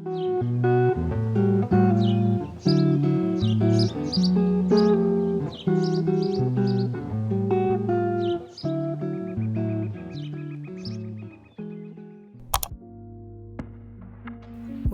With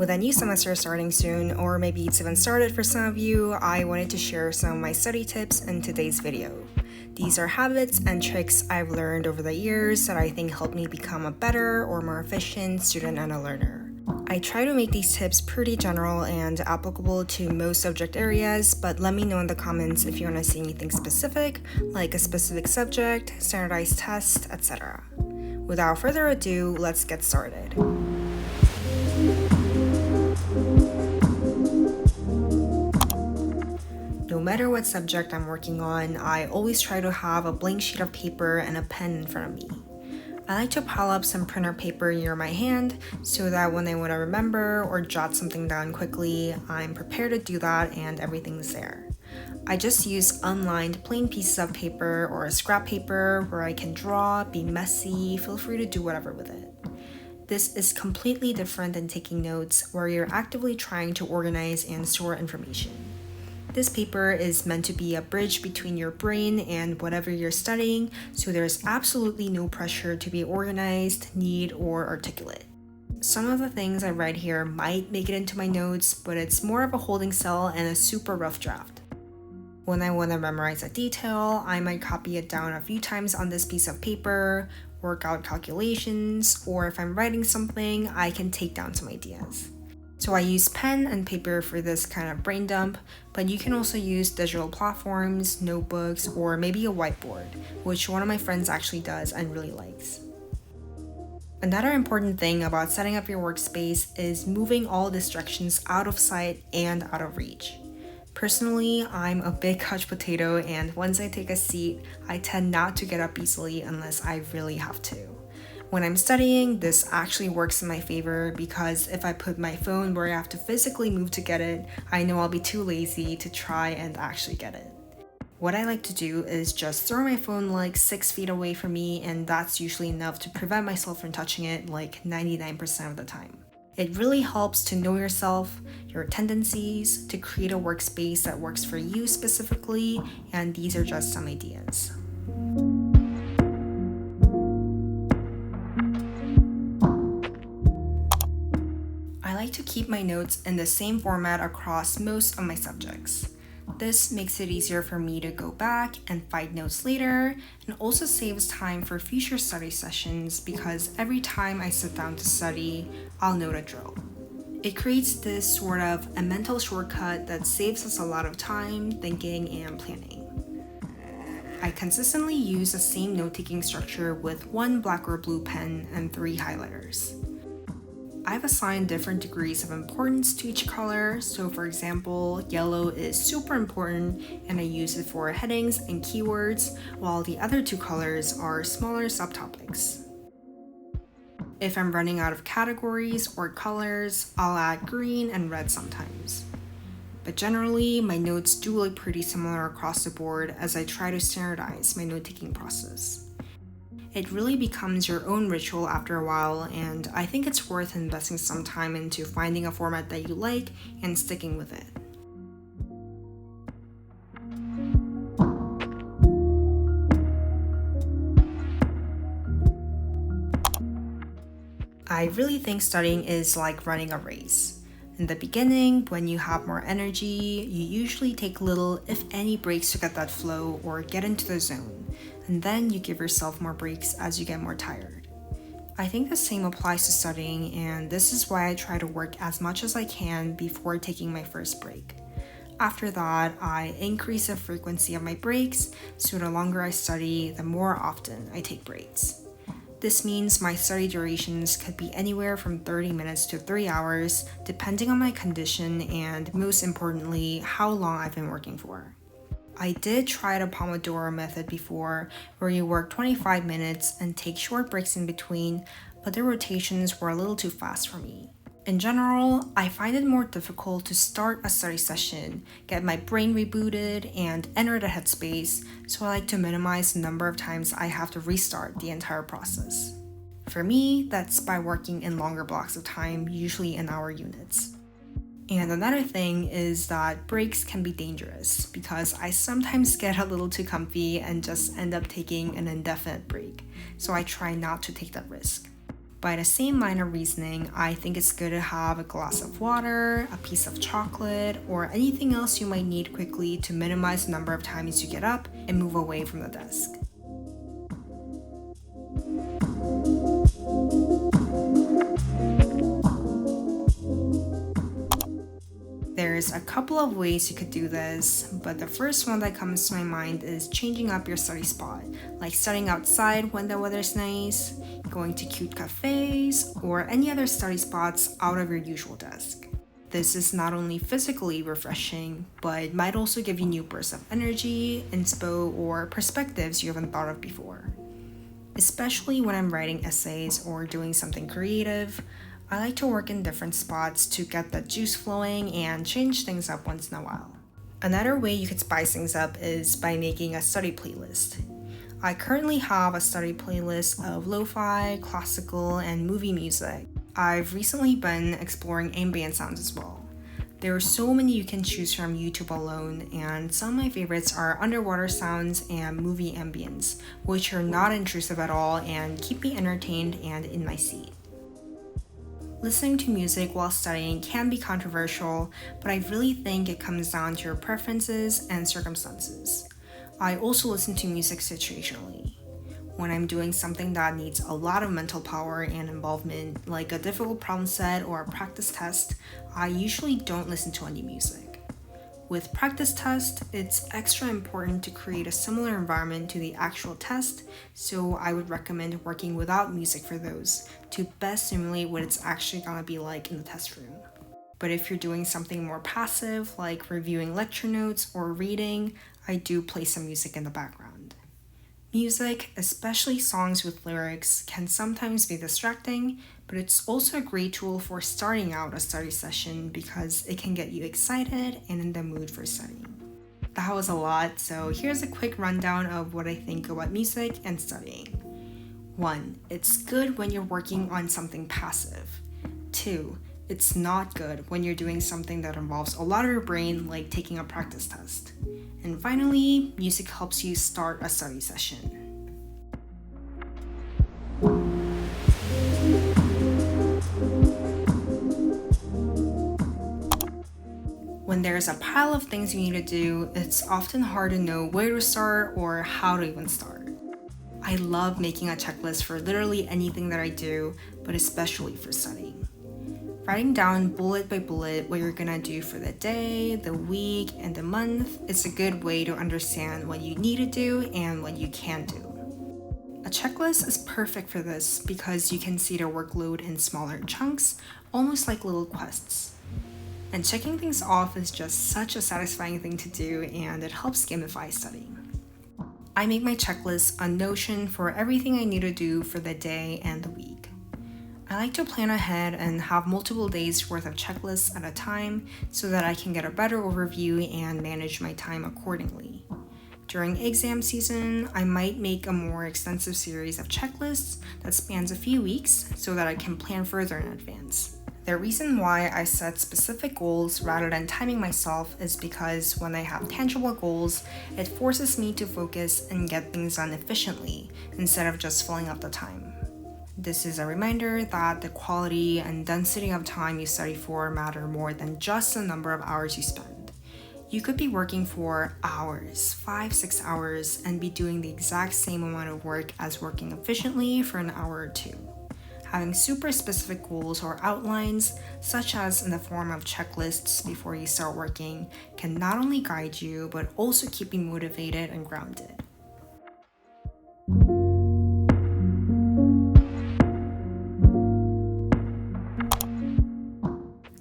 a new semester starting soon, or maybe it's even started for some of you, I wanted to share some of my study tips in today's video. These are habits and tricks I've learned over the years that I think help me become a better or more efficient student and a learner. I try to make these tips pretty general and applicable to most subject areas, but let me know in the comments if you want to see anything specific, like a specific subject, standardized test, etc. Without further ado, let's get started. No matter what subject I'm working on, I always try to have a blank sheet of paper and a pen in front of me. I like to pile up some printer paper near my hand so that when I want to remember or jot something down quickly, I'm prepared to do that and everything's there. I just use unlined plain pieces of paper or scrap paper where I can draw, be messy, feel free to do whatever with it. This is completely different than taking notes where you're actively trying to organize and store information. This paper is meant to be a bridge between your brain and whatever you're studying, so there's absolutely no pressure to be organized, neat, or articulate. Some of the things I write here might make it into my notes, but it's more of a holding cell and a super rough draft. When I want to memorize a detail, I might copy it down a few times on this piece of paper, work out calculations, or if I'm writing something, I can take down some ideas. So I use pen and paper for this kind of brain dump, but you can also use digital platforms, notebooks, or maybe a whiteboard, which one of my friends actually does and really likes. Another important thing about setting up your workspace is moving all distractions out of sight and out of reach. Personally, I'm a big couch potato, and once I take a seat, I tend not to get up easily unless I really have to. When I'm studying, this actually works in my favor because if I put my phone where I have to physically move to get it, I know I'll be too lazy to try and actually get it. What I like to do is just throw my phone like 6 feet away from me, and that's usually enough to prevent myself from touching it like 99% of the time. It really helps to know yourself, your tendencies, to create a workspace that works for you specifically, and these are just some ideas. I like to keep my notes in the same format across most of my subjects. This makes it easier for me to go back and find notes later, and also saves time for future study sessions because every time I sit down to study, I'll note a drill. It creates this sort of a mental shortcut that saves us a lot of time, thinking, and planning. I consistently use the same note-taking structure with 1 black or blue pen and 3 highlighters. I've assigned different degrees of importance to each color, so for example, yellow is super important and I use it for headings and keywords, while the other 2 colors are smaller subtopics. If I'm running out of categories or colors, I'll add green and red sometimes. But generally, my notes do look pretty similar across the board as I try to standardize my note-taking process. It really becomes your own ritual after a while, and I think it's worth investing some time into finding a format that you like and sticking with it. I really think studying is like running a race. In the beginning, when you have more energy, you usually take little, if any, breaks to get that flow or get into the zone. And then you give yourself more breaks as you get more tired. I think the same applies to studying, and this is why I try to work as much as I can before taking my first break. After that, I increase the frequency of my breaks, so the longer I study, the more often I take breaks. This means my study durations could be anywhere from 30 minutes to 3 hours, depending on my condition and, most importantly, how long I've been working for. I did try the Pomodoro method before, where you work 25 minutes and take short breaks in between, but the rotations were a little too fast for me. In general, I find it more difficult to start a study session, get my brain rebooted, and enter the headspace, so I like to minimize the number of times I have to restart the entire process. For me, that's by working in longer blocks of time, usually in hour units. And another thing is that breaks can be dangerous because I sometimes get a little too comfy and just end up taking an indefinite break, so I try not to take that risk. By the same line of reasoning, I think it's good to have a glass of water, a piece of chocolate, or anything else you might need quickly to minimize the number of times you get up and move away from the desk. There's a couple of ways you could do this, but the first one that comes to my mind is changing up your study spot, like studying outside when the weather's nice, going to cute cafes, or any other study spots out of your usual desk. This is not only physically refreshing, but might also give you new bursts of energy, inspo, or perspectives you haven't thought of before. Especially when I'm writing essays or doing something creative, I like to work in different spots to get the juice flowing and change things up once in a while. Another way you could spice things up is by making a study playlist. I currently have a study playlist of lo-fi, classical, and movie music. I've recently been exploring ambient sounds as well. There are so many you can choose from YouTube alone, and some of my favorites are underwater sounds and movie ambience, which are not intrusive at all and keep me entertained and in my seat. Listening to music while studying can be controversial, but I really think it comes down to your preferences and circumstances. I also listen to music situationally. When I'm doing something that needs a lot of mental power and involvement, like a difficult problem set or a practice test, I usually don't listen to any music. With practice tests, it's extra important to create a similar environment to the actual test, so I would recommend working without music for those to best simulate what it's actually gonna be like in the test room. But if you're doing something more passive, like reviewing lecture notes or reading, I do play some music in the background. Music, especially songs with lyrics, can sometimes be distracting, but it's also a great tool for starting out a study session because it can get you excited and in the mood for studying. That was a lot, so here's a quick rundown of what I think about music and studying. 1. It's good when you're working on something passive. 2. It's not good when you're doing something that involves a lot of your brain, like taking a practice test. And finally, music helps you start a study session. When there's a pile of things you need to do, it's often hard to know where to start or how to even start. I love making a checklist for literally anything that I do, but especially for studying. Writing down bullet by bullet what you're gonna do for the day, the week, and the month is a good way to understand what you need to do and what you can do. A checklist is perfect for this because you can see the workload in smaller chunks, almost like little quests. And checking things off is just such a satisfying thing to do, and it helps gamify studying. I make my checklist on Notion for everything I need to do for the day and the week. I like to plan ahead and have multiple days worth of checklists at a time so that I can get a better overview and manage my time accordingly. During exam season, I might make a more extensive series of checklists that spans a few weeks so that I can plan further in advance. The reason why I set specific goals rather than timing myself is because when I have tangible goals, it forces me to focus and get things done efficiently instead of just filling up the time. This is a reminder that the quality and density of time you study for matter more than just the number of hours you spend. You could be working for hours, 5-6 hours, and be doing the exact same amount of work as working efficiently for an hour or two. Having super specific goals or outlines, such as in the form of checklists before you start working, can not only guide you, but also keep you motivated and grounded.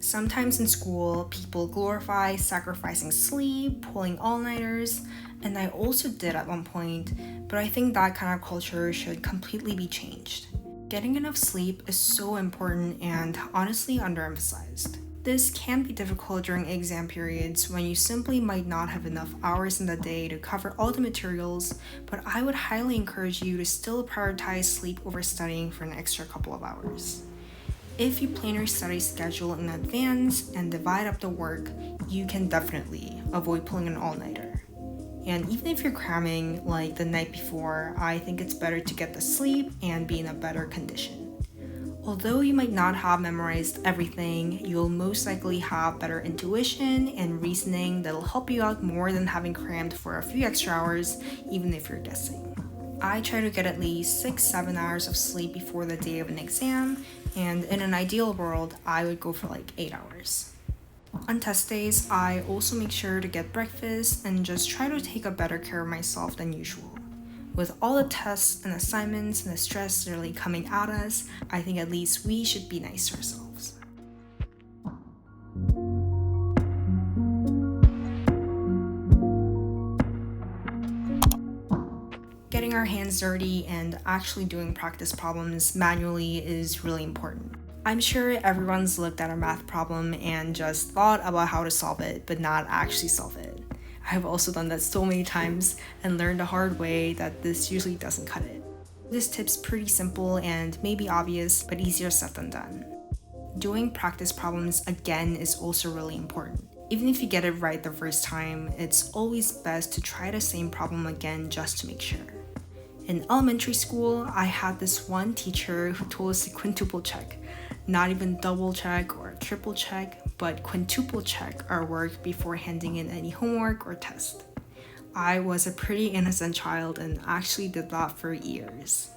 Sometimes in school, people glorify sacrificing sleep, pulling all-nighters, and I also did at one point, but I think that kind of culture should completely be changed. Getting enough sleep is so important and honestly underemphasized. This can be difficult during exam periods when you simply might not have enough hours in the day to cover all the materials, but I would highly encourage you to still prioritize sleep over studying for an extra couple of hours. If you plan your study schedule in advance and divide up the work, you can definitely avoid pulling an all-nighter. And even if you're cramming like the night before, I think it's better to get the sleep and be in a better condition. Although you might not have memorized everything, you'll most likely have better intuition and reasoning that'll help you out more than having crammed for a few extra hours, even if you're guessing. I try to get at least 6-7 hours of sleep before the day of an exam, and in an ideal world, I would go for like 8 hours. On test days, I also make sure to get breakfast and just try to take a better care of myself than usual. With all the tests and assignments and the stress really coming at us, I think at least we should be nice to ourselves. Getting our hands dirty and actually doing practice problems manually is really important. I'm sure everyone's looked at a math problem and just thought about how to solve it, but not actually solve it. I've also done that so many times and learned the hard way that this usually doesn't cut it. This tip's pretty simple and maybe obvious, but easier said than done. Doing practice problems again is also really important. Even if you get it right the first time, it's always best to try the same problem again just to make sure. In elementary school, I had this one teacher who told us to quintuple check. Not even double check or triple check, but quintuple check our work before handing in any homework or test. I was a pretty innocent child and actually did that for years.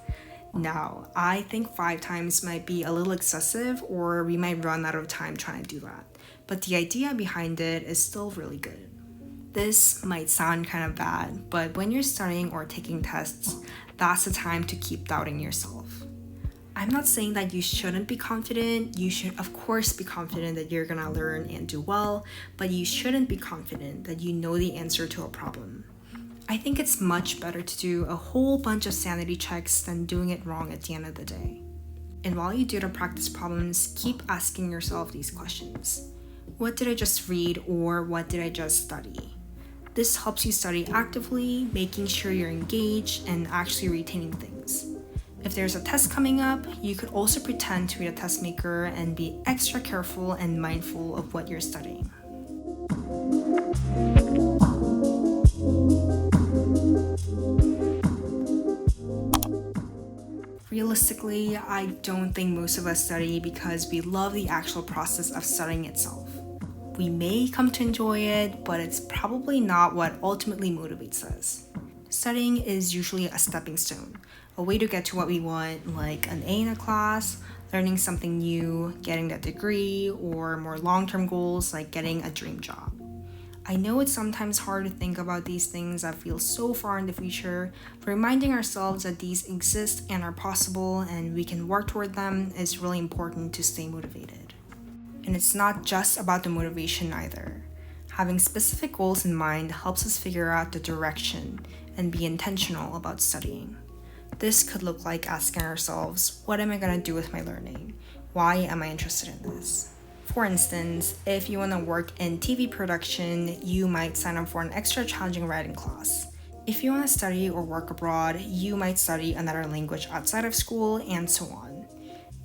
Now, I think 5 times might be a little excessive, or we might run out of time trying to do that, but the idea behind it is still really good. This might sound kind of bad, but when you're studying or taking tests, that's the time to keep doubting yourself. I'm not saying that you shouldn't be confident. You should, of course, be confident that you're gonna learn and do well, but you shouldn't be confident that you know the answer to a problem. I think it's much better to do a whole bunch of sanity checks than doing it wrong at the end of the day. And while you do the practice problems, keep asking yourself these questions. What did I just read, or what did I just study? This helps you study actively, making sure you're engaged and actually retaining things. If there's a test coming up, you could also pretend to be a test maker and be extra careful and mindful of what you're studying. Realistically, I don't think most of us study because we love the actual process of studying itself. We may come to enjoy it, but it's probably not what ultimately motivates us. Studying is usually a stepping stone, a way to get to what we want, like an A in a class, learning something new, getting that degree, or more long-term goals like getting a dream job. I know it's sometimes hard to think about these things that feel so far in the future, but reminding ourselves that these exist and are possible and we can work toward them is really important to stay motivated. And it's not just about the motivation either. Having specific goals in mind helps us figure out the direction and be intentional about studying. This could look like asking ourselves, what am I going to do with my learning? Why am I interested in this? For instance, if you want to work in TV production, you might sign up for an extra challenging writing class. If you want to study or work abroad, you might study another language outside of school, and so on.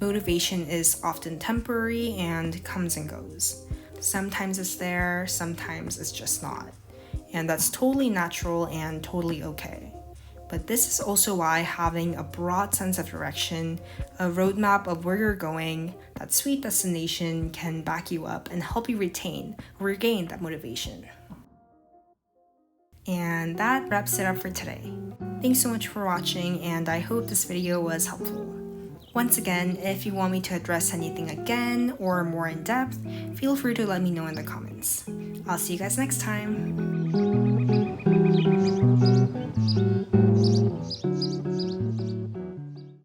Motivation is often temporary and comes and goes. Sometimes it's there, sometimes it's just not. And that's totally natural and totally okay. But this is also why having a broad sense of direction, a roadmap of where you're going, that sweet destination can back you up and help you retain or regain that motivation. And that wraps it up for today. Thanks so much for watching, and I hope this video was helpful. Once again, if you want me to address anything again or more in depth, feel free to let me know in the comments. I'll see you guys next time.